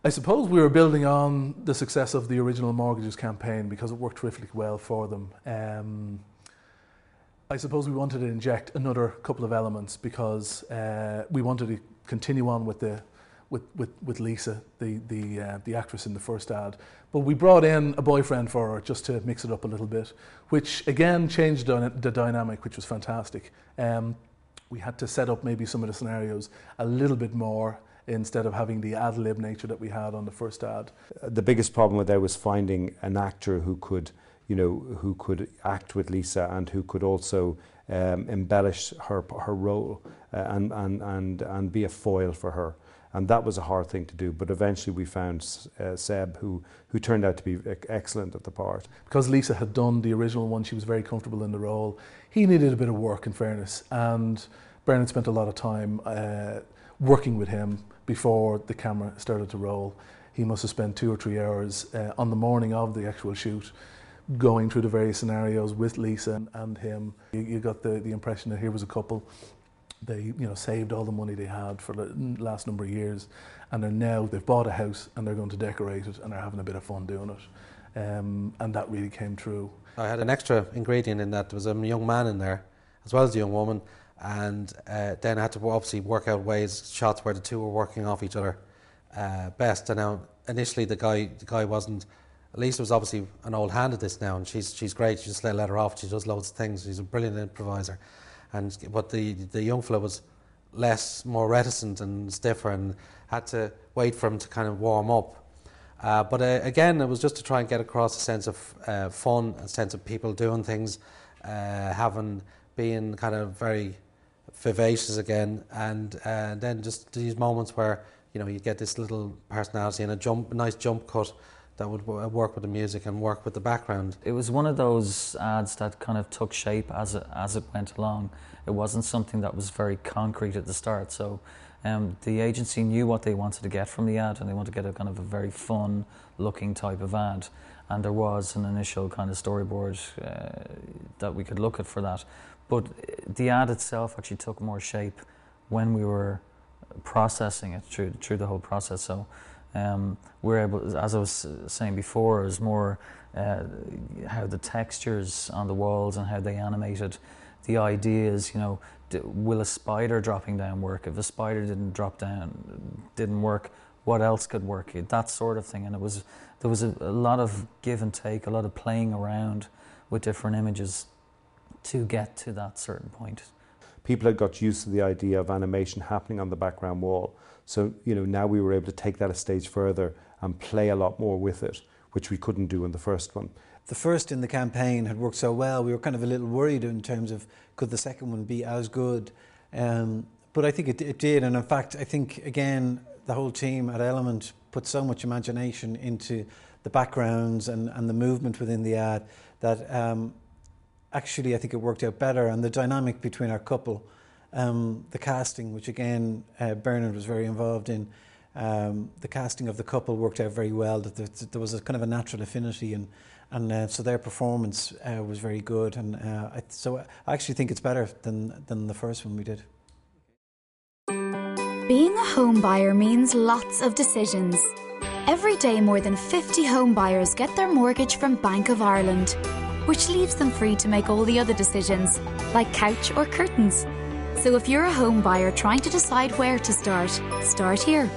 I suppose we were building on the success of the original mortgages campaign because it worked terrifically well for them. I suppose we wanted to inject another couple of elements because we wanted to continue on with Lisa, the actress in the first ad. But we brought in a boyfriend for her just to mix it up a little bit, which again changed the dynamic, which was fantastic. We had to set up maybe some of the scenarios a little bit more instead of having the ad-lib nature that we had on the first ad. The biggest problem with that was finding an actor who could act with Lisa and who could also embellish her role and be a foil for her. And that was a hard thing to do, but eventually we found Seb, who turned out to be excellent at the part. Because Lisa had done the original one, she was very comfortable in the role. He needed a bit of work, in fairness, and Bernard spent a lot of time working with him before the camera started to roll. He must have spent 2 or 3 hours on the morning of the actual shoot, going through the various scenarios with Lisa and him. You got the impression that here was a couple. They saved all the money they had for the last number of years, and they've bought a house and they're going to decorate it and they're having a bit of fun doing it. And that really came true. I had an extra ingredient in that. There was a young man in there as well as a young woman, and then I had to obviously work out shots where the two were working off each other best. And now initially the guy wasn't. Lisa was obviously an old hand at this now, and she's great. She just let her off. She does loads of things. She's a brilliant improviser. But the young fella was more reticent and stiffer, and had to wait for him to kind of warm up. But again, it was just to try and get across a sense of fun, a sense of people doing things, being kind of very vivacious again, and then just these moments where you get this little personality and a nice jump cut that would work with the music and work with the background. It was one of those ads that kind of took shape as it went along. It wasn't something that was very concrete at the start. So the agency knew what they wanted to get from the ad, and they wanted to get a kind of a very fun looking type of ad. And there was an initial kind of storyboard that we could look at for that. But the ad itself actually took more shape when we were processing it through the whole process. So we're able, as I was saying before, it was more how the textures on the walls and how they animated the ideas. Will a spider dropping down work? If a spider didn't drop down, didn't work, what else could work? That sort of thing. And there was a lot of give and take, a lot of playing around with different images to get to that certain point. People had got used to the idea of animation happening on the background wall. So, now we were able to take that a stage further and play a lot more with it, which we couldn't do in the first one. The first in the campaign had worked so well, we were kind of a little worried in terms of could the second one be as good? But I think it did, and in fact, I think, again, the whole team at Element put so much imagination into the backgrounds and the movement within the ad that actually I think it worked out better, and the dynamic between our couple, the casting, which again Bernard was very involved in, the casting of the couple worked out very well. That there was a kind of a natural affinity, and so their performance was very good, and so I actually think it's better than the first one we did. Being a home buyer means lots of decisions. Every day more than 50 home buyers get their mortgage from Bank of Ireland, which leaves them free to make all the other decisions, like couch or curtains. So if you're a home buyer trying to decide where to start here.